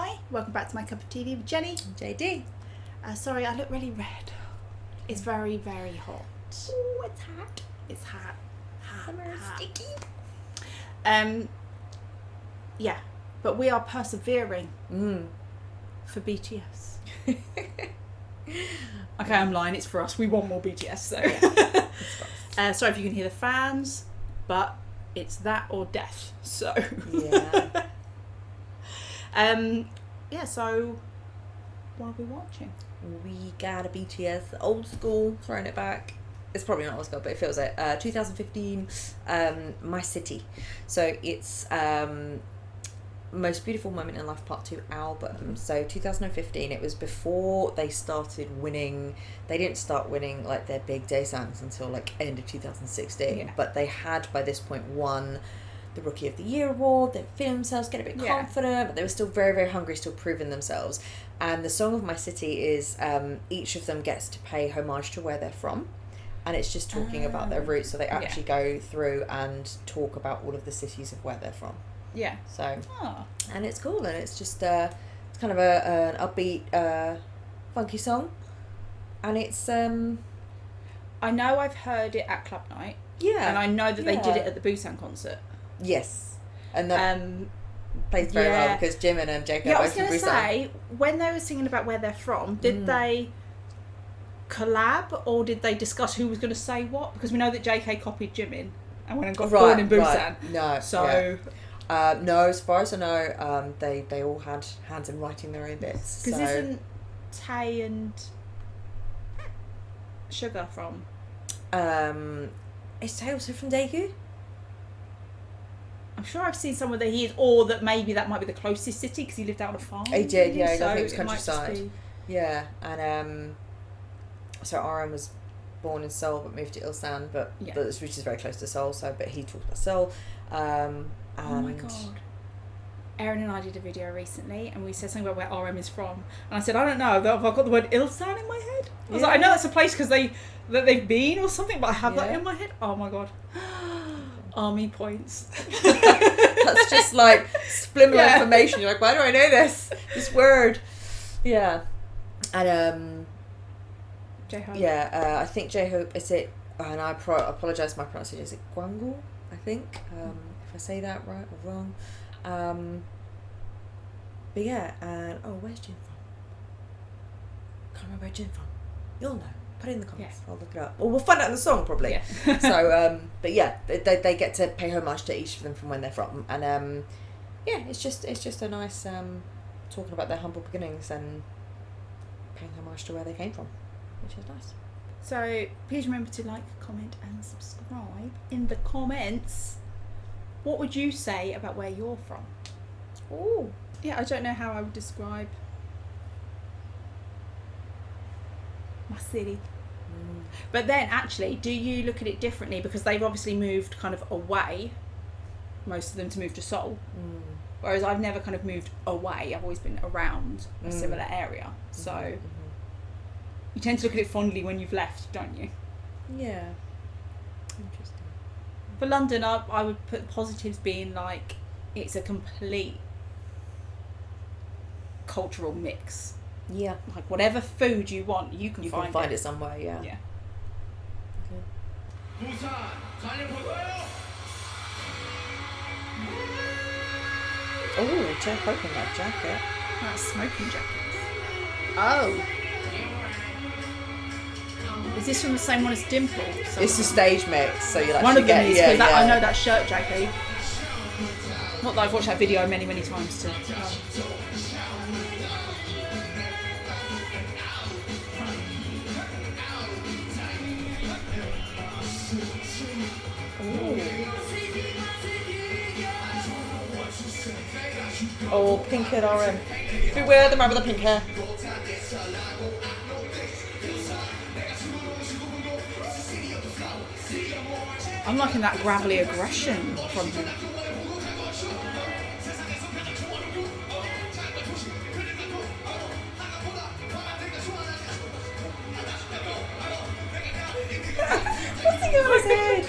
Hi, welcome back to My Cup of Tea with Jenny. JD. Sorry, I look really red. It's very, very hot. Oh, it's hot. It's hot. Summer's sticky. Yeah, but we are persevering for BTS. Okay, I'm lying. It's for us. We want more BTS, so. Yeah, sorry if you can hear the fans, but it's that or death. So. Yeah. Yeah. So, what are we watching? We got a BTS old school, throwing it back. It's probably not old school, but it feels like 2015 My City. So it's Most Beautiful Moment in Life Part 2 album. So 2015, it was before they started winning. They didn't start winning like their big day songs until like end of 2016. But they had by this point won the Rookie of the Year award. They feeling themselves, get a bit confident, but they were still very, very hungry, still proving themselves. And the song of My City is each of them gets to pay homage to where they're from. And it's just talking about their roots. So they actually go through and talk about all of the cities of where they're from. Yeah. So, and it's cool, and it's just it's kind of an upbeat, funky song, and it's I know I've heard it at club night. Yeah, and I know that they did it at the Busan concert. Yes, and that plays very well because Jimin and Jacob. Yeah, I was going to say, when they were singing about where they're from, did they collab or did they discuss who was going to say what? Because we know that JK copied Jimin and went and got born in Busan. Right. No, so. Yeah. No, as far as I know, they all had hands in writing their own bits. Because isn't Tae and Sugar from? Is Tae also from Daegu? I'm sure I've seen somewhere that he is, or that maybe that might be the closest city because he lived out on a farm. He did, yeah. So I think it was countryside. Yeah, and so RM was born in Seoul but moved to Ilsan, which is very close to Seoul. So, but he talked about Seoul. Oh my god. Erin and I did a video recently and we said something about where RM is from. And I said, I don't know, have I got the word Ilsan in my head? I was like, I know that's a place because that they've been or something, but I have that in my head. Oh my god. Army points. That's just like subliminal information. You're like, why do I know this word? Yeah. And J-Hope. Yeah, I think J-Hope is it, and I apologise for my pronunciation, is it Gwangul, I think, if I say that right or wrong. But yeah, and where's Jin from? Can't remember where Jin from. You'll know. Put it in the comments. I'll look it up. Well, we'll find out in the song probably. Yeah. So, but yeah, they get to pay homage to each of them from when they're from, and yeah, it's just a nice talking about their humble beginnings and paying homage to where they came from, which is nice. So please remember to like, comment, and subscribe in the comments. What would you say about where you're from? Oh, yeah, I don't know how I would describe my city. But then actually, do you look at it differently? Because they've obviously moved kind of away, most of them to move to Seoul. Whereas I've never kind of moved away. I've always been around a similar area. So you tend to look at it fondly when you've left, don't you? Yeah. Interesting. For London, I would put positives being like it's a complete cultural mix. Yeah. Like whatever food you want, you can find it somewhere. Yeah. Yeah. Oh, Jeff opened that jacket. That's smoking jackets. Oh. Is this from the same one as Dimple? It's a Stagemix, so you'll actually one of them is, because I know that shirt jacket. Not that I've watched that video many, many times too. Oh, pink haired RM. Beware the man with the pink hair. I'm liking that gravelly aggression from him. What's he got on his head?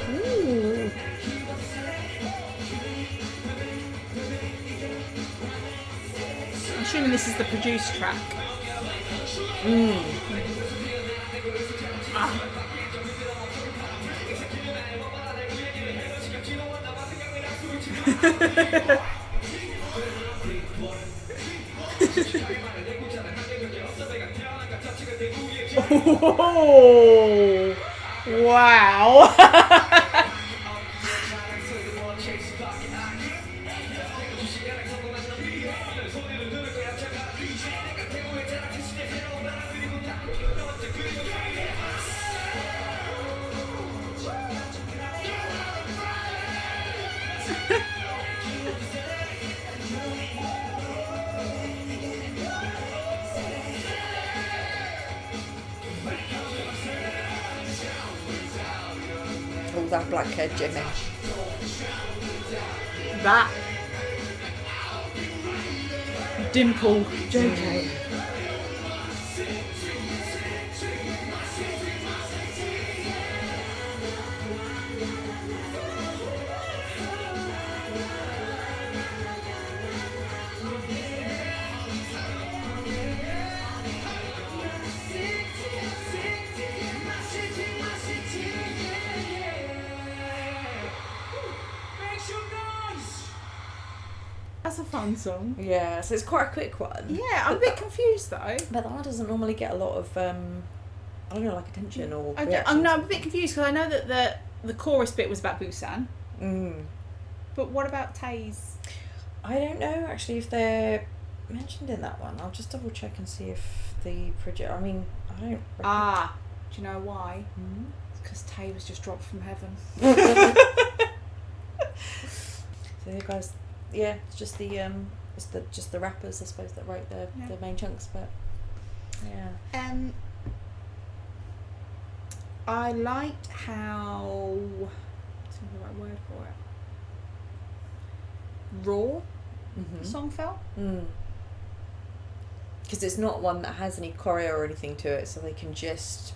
Ooh. I'm assuming this is the produced track. Ah. Oh, wow. All that black hair Jimmy. That dimple JK. That's a fun song. Yeah, so it's quite a quick one. Yeah, I'm a bit confused though. But that one doesn't normally get a lot of, I don't know, like attention or I'm reactions. a bit confused because I know that the chorus bit was about Busan. But what about Tae's? I don't know actually if they're mentioned in that one. I'll just double check and see if the project. I mean, I don't. Do you know why? It's because Tae was just dropped from heaven. So you guys, yeah, it's just the just the rappers, I suppose, that wrote the main chunks, but yeah. I liked how, what's the right word for it? Raw the song felt. Because it's not one that has any choreo or anything to it, so they can just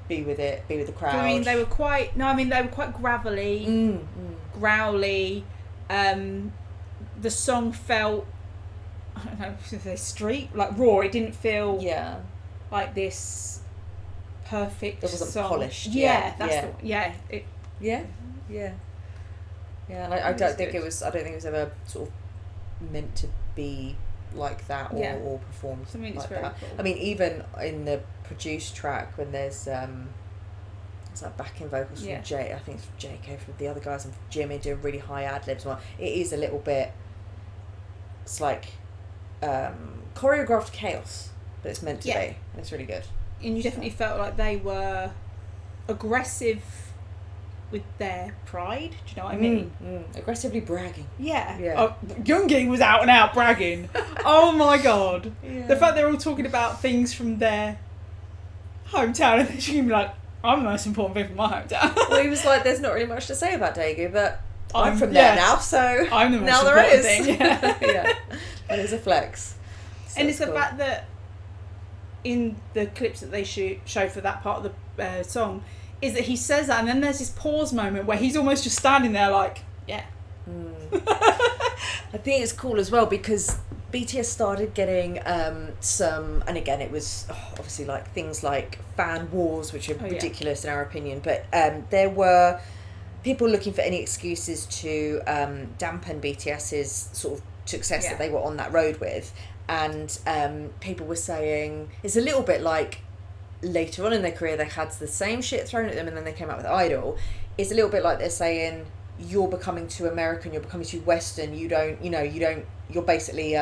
be with the crowd. I mean, they were quite gravelly, growly. The song felt, I don't know, should I say street, like raw. It didn't feel like this perfect. It wasn't song. polished. Yeah, that's yeah. the yeah. It, Yeah. And I don't think it was ever sort of meant to be like that or performed I mean, it's like very that. cool. I mean, even in the produced track when there's it's like backing vocals from Jay, I think it's JK from the other guys and Jimmy doing really high ad libs. It is a little bit. It's like choreographed chaos, but it's meant to be. And it's really good. And you definitely felt like they were aggressive with their pride. Do you know what I mean? Aggressively bragging. Yeah. Yeah. Youngie was out and out bragging. Oh my god. Yeah. The fact they're all talking about things from their hometown and then she can be like, I'm the most important thing from my hometown. Well, he was like, there's not really much to say about Daegu, but I'm from yeah. there now, so I'm the most now there important is. thing. Yeah. It is a flex. So And it's cool. the fact that in the clips that they show for that part of the song, is that he says that and then there's this pause moment where he's almost just standing there like, yeah. I think it's cool as well because BTS started getting some, and again it was obviously like things like fan wars, which are ridiculous in our opinion, but there were people looking for any excuses to dampen BTS's sort of success that they were on that road with. And people were saying it's a little bit like later on in their career they had the same shit thrown at them and then they came out with Idol. It's a little bit like they're saying you're becoming too American, you're becoming too Western, you're basically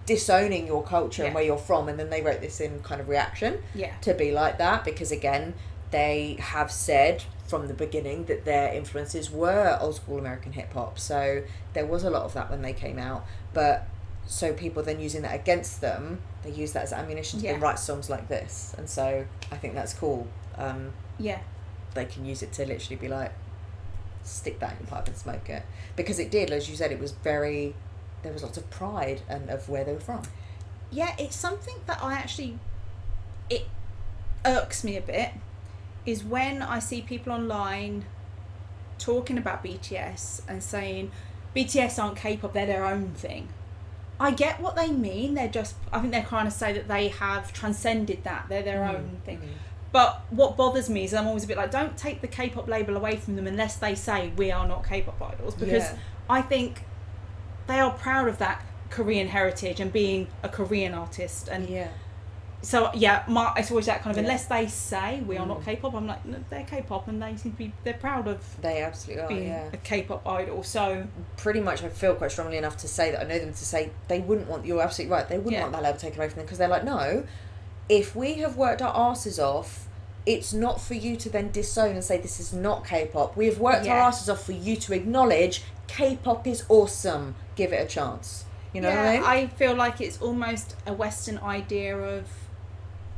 disowning your culture and where you're from. And then they wrote this in kind of reaction to be like that, because again they have said from the beginning that their influences were old school American hip hop, so there was a lot of that when they came out. But so people then using that against them, they use that as ammunition to then write songs like this. And so I think that's cool. They can use it to literally be like, stick that in your pipe and smoke it, because it did, as you said, it was very, there was lots of pride and of where they were from. It's something that it irks me a bit, is when I see people online talking about BTS and saying BTS aren't K-pop, they're their own thing. I get what they mean. I think they're trying to say that they have transcended that. They're their own thing. But what bothers me is I'm always a bit like, don't take the K-pop label away from them unless they say we are not K-pop idols, because I think they are proud of that Korean heritage and being a Korean artist. And so it's always that kind of unless they say we are not K-pop, I'm like, no, they're K-pop and they seem to be, they're proud of they absolutely are being a K-pop idol. So pretty much I feel quite strongly enough to say that I know them to say they wouldn't want, you're absolutely right, they wouldn't want that label taken away from them, because they're like, no, if we have worked our asses off, it's not for you to then disown and say this is not K-pop. We have worked our asses off for you to acknowledge K-pop is awesome, give it a chance. You know what I mean? I feel like it's almost a Western idea of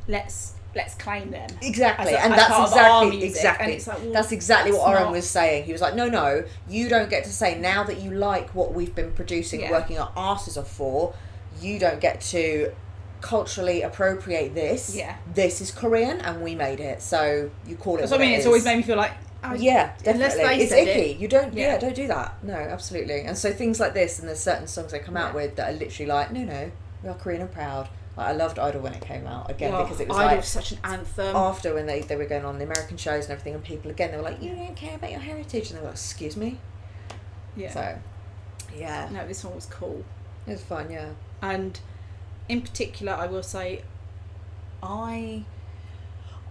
let's claim them. Exactly. And that's exactly. And it's like, well, that's exactly what RM was saying. He was like, no, you don't get to say, now that you like what we've been producing, working our asses off for, you don't get to culturally appropriate this. This is Korean and we made it, so you call it what it is. It's always made me feel like, definitely. It's icky. You don't don't do that. No, absolutely. And so things like this, and there's certain songs they come out with that are literally like, no, we are Korean and proud. Like, I loved Idol when it came out again, because it was Idol like such an anthem. After when they were going on the American shows and everything, and people again, they were like, you don't care about your heritage, and they were like, excuse me. So no, this one was cool. It was fun. And in particular, I will say, I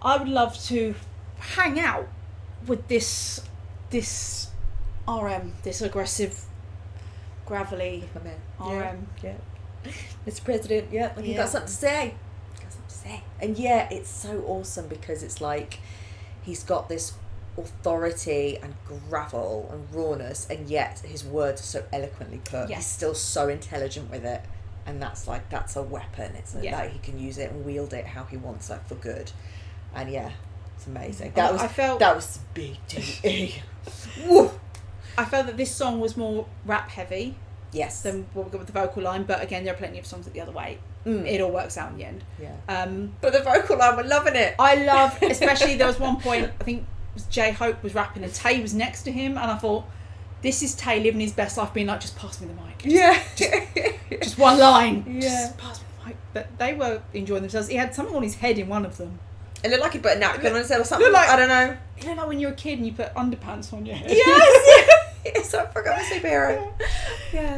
would love to hang out with this RM, this aggressive, gravelly RM. Mr. President, you got something to say. And it's so awesome, because it's like he's got this authority and gravel and rawness, and yet his words are so eloquently put. He's still so intelligent with it. And that's a weapon. It's like he can use it and wield it how he wants, like for good. And it's amazing. That was big DE. Woo! I felt that this song was more rap heavy. Yes. Than what we got with the vocal line, but again, there are plenty of songs at the other way. It all works out in the end. But the vocal line, we're loving it. I love, especially there was one point, I think it was J-Hope was rapping and Tay was next to him, and I thought, this is Tay living his best life, being like, just pass me the mic. Just one line. Just pass me the mic. But they were enjoying themselves. He had something on his head in one of them. It looked like he put a napkin on his head or something. I don't know. It looked like when you're a kid and you put underpants on your head. Yes, I forgot my superhero.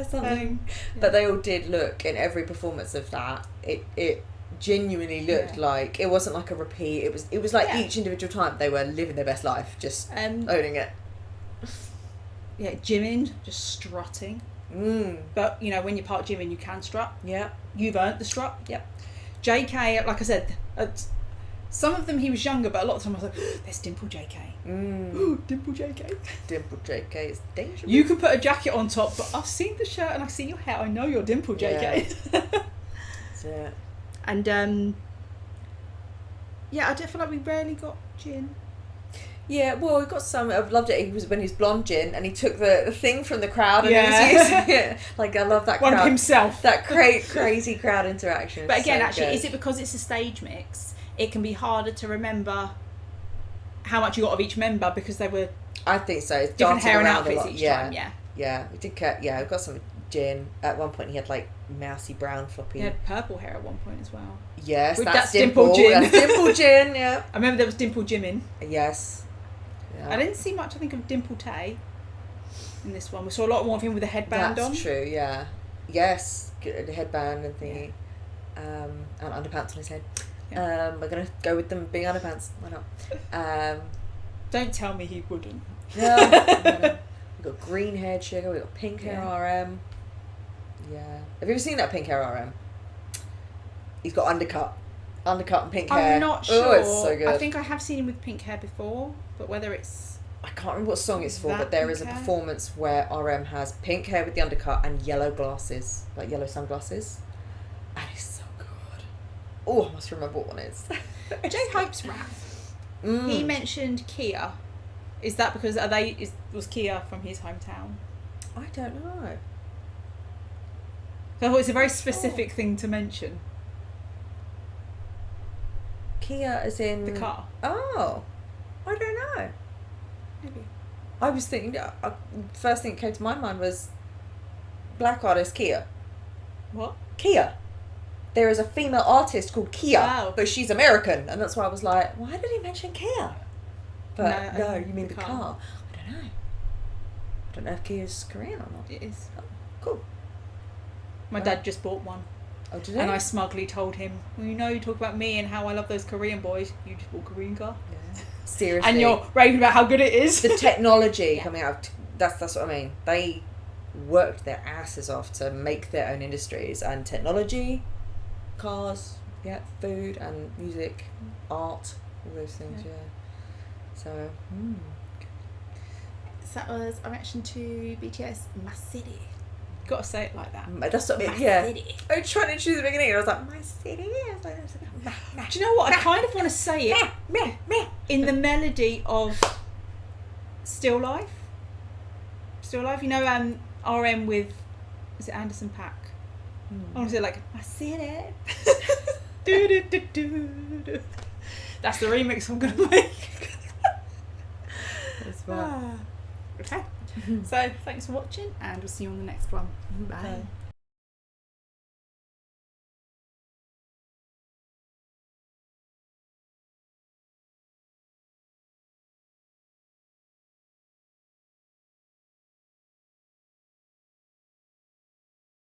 Something. But they all did look, in every performance of that, it genuinely looked like, it wasn't like a repeat. It was like each individual time they were living their best life, just owning it. Jimin just strutting. But when you're part Jimin, you can strut. You've earned the strut. JK, like I said, some of them he was younger, but a lot of the time I was like, there's Dimple JK. Dimple JK. Dimple JK is dangerous. You can put a jacket on top, but I've seen the shirt and I see your hair. I know you're Dimple JK. That's it. And I do feel like we rarely got Jin. Yeah, well, we got some. I've loved it. He was when he was blonde Jin, and he took the thing from the crowd and he was using it. Like, I love that one crowd. Of himself. That crazy crowd interaction. But again, so good. is it because it's a stage mix? It can be harder to remember how much you got of each member, because they were. I think so. It's different hair and outfits each time. Yeah, we did cut. Yeah, we got some Jin. At one point, he had like mousy brown floppy. He had purple hair at one point as well. Yes, that's Dimple Jin. That's Dimple Jin. Yeah. I remember there was Dimple Jimin. Yes. out. I didn't see much, I think, of Dimple Tay in this one. We saw a lot more of him with a headband on. That's true, yeah. Yes, the headband and thingy. And underpants on his head. Yeah. We're going to go with them being underpants. Why not? Don't tell me he wouldn't. No. We've got green haired Sugar, we've got pink hair RM. Yeah. Have you ever seen that pink hair RM? He's got undercut and pink hair. I'm not sure. Oh, it's so good. I think I have seen him with pink hair before, but whether it's... I can't remember what song it's for, that but there is a pink hair? performance where RM has pink hair with the undercut and yellow glasses, like yellow sunglasses. And it's so good. Oh, I must remember what one it is. J-Hope's rap. He mentioned Kia. Is that because was Kia from his hometown? I don't know. So I thought it's a very specific thing to mention. Kia as in... The car. Oh. I don't know. Maybe. I was thinking... first thing that came to my mind was black artist Kia. What? Kia. There is a female artist called Kia, Oh. but she's American, and that's why I was like, why did he mention Kia? But no, you mean the car. I don't know. I don't know if Kia's Korean or not. It is. Oh, cool. My dad just bought one. Oh, did he? And I smugly told him, well, you know, you talk about me and how I love those Korean boys. You just bought a Korean car. Yeah. Seriously. And you're raving about how good it is. The technology coming out, that's what I mean. They worked their asses off to make their own industries, and technology, cars, food and music, art, all those things, So, So that was our reaction to BTS, My City. Got to say it like that. That's what I mean, My City. I was trying to choose the beginning, and I was like, My City? I was like, Do you know what? I kind of want to say it in the melody of Still Life. Still Life, you know, RM with, is it Anderson .Paak? I want to say like, My City. do, do, do, do, do. That's the remix I'm going to make. That's right. Okay. So thanks for watching, and we'll see you on the next one. Bye.